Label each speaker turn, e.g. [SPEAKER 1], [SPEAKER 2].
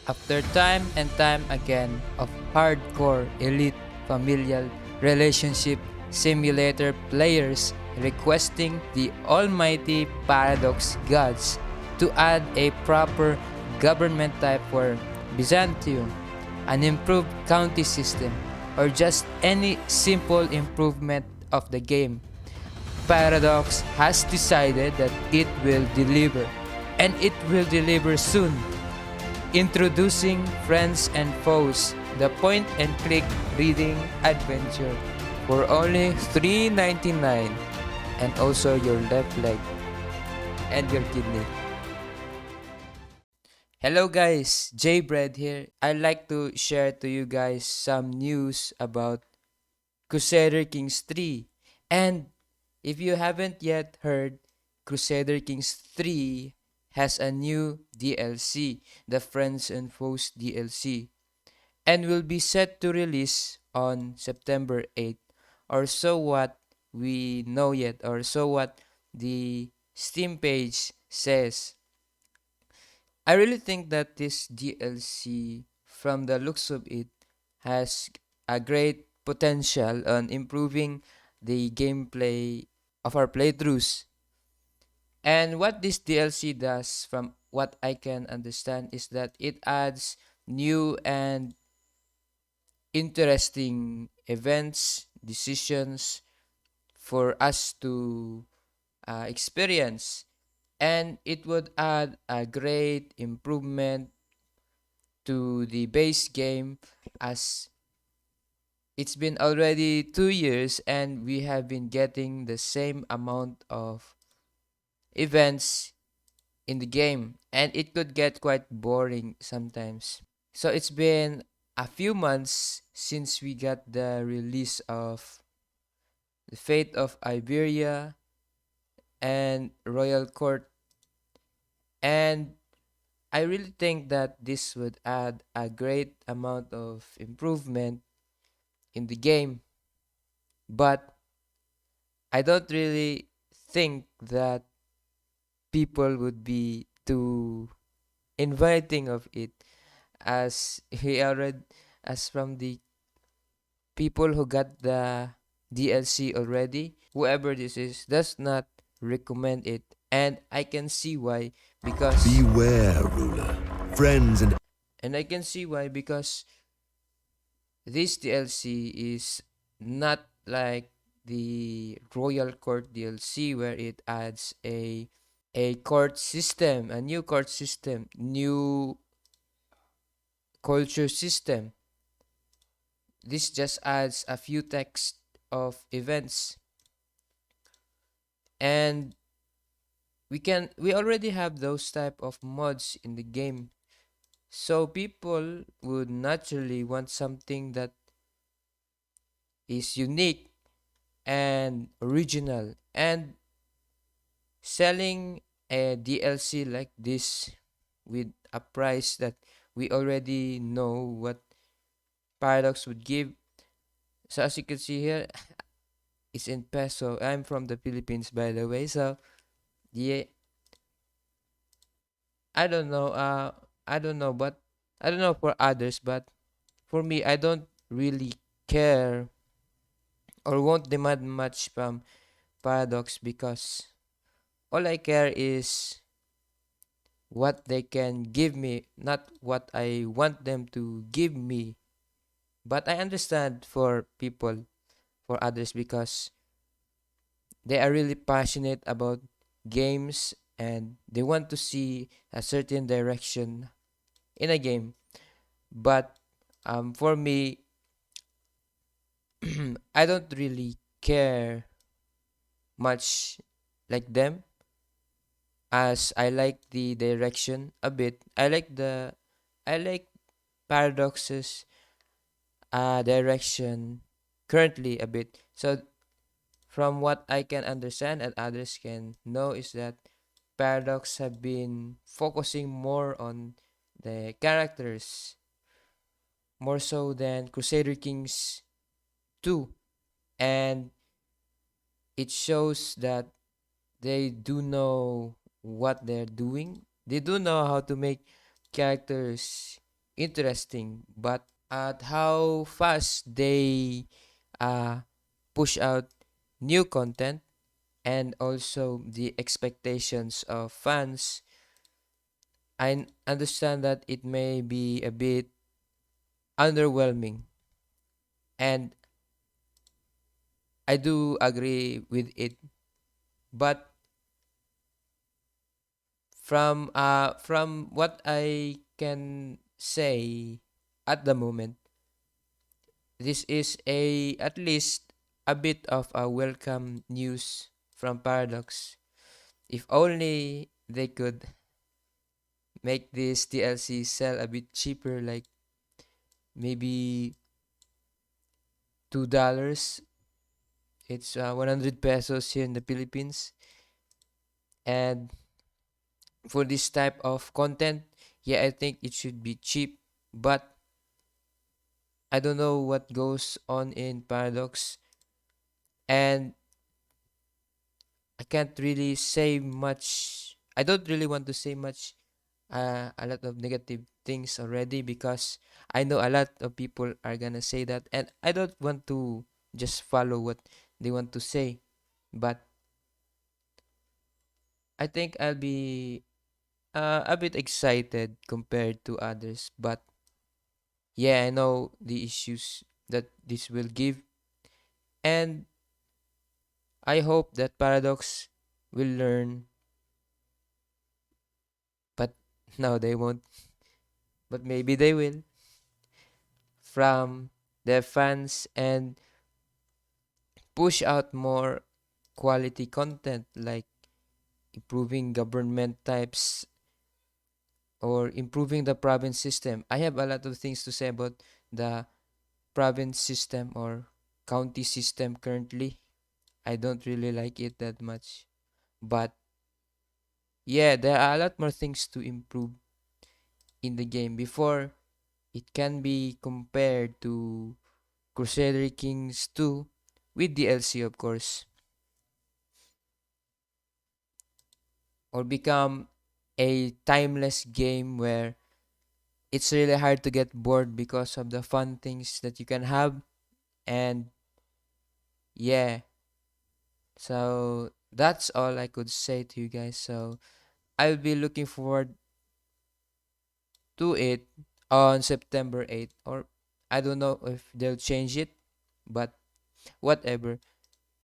[SPEAKER 1] After time and time again of hardcore elite familial relationship simulator players requesting the almighty Paradox gods to add a proper government type for Byzantium, an improved county system, or just any simple improvement of the game, Paradox has decided that it will deliver, and it will deliver soon. Introducing Friends and Foes, the point and click reading adventure for only $3.99, and also your left leg and your kidney. Hello guys, Bread here. I'd like to share to you guys some news about Crusader Kings 3. And if you haven't yet heard, Crusader Kings 3 has a new DLC, the Friends and Foes DLC, and will be set to release on September 8th, or so what we know yet, or so what the Steam page says. I really think that this DLC, from the looks of it, has a great potential on improving the gameplay of our playthroughs. And what this DLC does, from what I can understand, is that it adds new and interesting events, decisions for us to experience. And it would add a great improvement to the base game, as it's been already 2 years and we have been getting the same amount of events in the game, and it could get quite boring sometimes. So it's been a few months since we got the release of The Fate of Iberia and Royal Court, and I really think that this would add a great amount of improvement in the game, but I don't really think that people would be too inviting of it, as he already as from the people who got the DLC already, whoever this is does not recommend it, and I can see why. Because
[SPEAKER 2] Beware, ruler. Friends
[SPEAKER 1] and I can see why, because this DLC is not like the Royal Court DLC, where it adds a court system, a new court system, new culture system. This just adds a few text of events, and we already have those type of mods in the game. So people would naturally want something that is unique and original, and selling a DLC like this with a price that we already know what Paradox would give. So as you can see here, it's in peso. I'm from the Philippines, by the way. So yeah, I don't know. I don't know, but I don't know for others, but for me, I don't really care or won't demand much from Paradox, because all I care is what they can give me, not what I want them to give me. But I understand for people, for others, because they are really passionate about games and they want to see a certain direction in a game. But for me, I don't really care much like them, as I like the direction a bit. I like Paradox's direction currently a bit. So from what I can understand and others can know, is that Paradox have been focusing more on the characters, more so than Crusader Kings 2, and it shows that they do know what they're doing. They do know how to make characters interesting, but at how fast they uh, push out new content, and also the expectations of fans, I understand that it may be a bit underwhelming, and I do agree with it. But from what I can say at the moment, this is a at least a bit of a welcome news from Paradox. If only they could make this DLC sell a bit cheaper, like maybe $2. It's 100 pesos here in the Philippines. And for this type of content, yeah, I think it should be cheap. But I don't know what goes on in Paradox, and I can't really say much. I don't really want to say much, a lot of negative things already, because I know a lot of people are gonna say that, and I don't want to just follow what they want to say. But I think I'll be a bit excited compared to others. But yeah, I know the issues that this will give, and I hope that Paradox will learn, but no, they won't. But maybe they will, from their fans, and push out more quality content, like improving government types or improving the province system. I have a lot of things to say about the province system or county system currently. I don't really like it that much. But yeah, there are a lot more things to improve in the game before it can be compared to Crusader Kings 2 with DLC, of course, or become a timeless game where it's really hard to get bored because of the fun things that you can have. And yeah, so that's all I could say to you guys. So I'll be looking forward to it on September 8th, or I don't know if they'll change it, but whatever.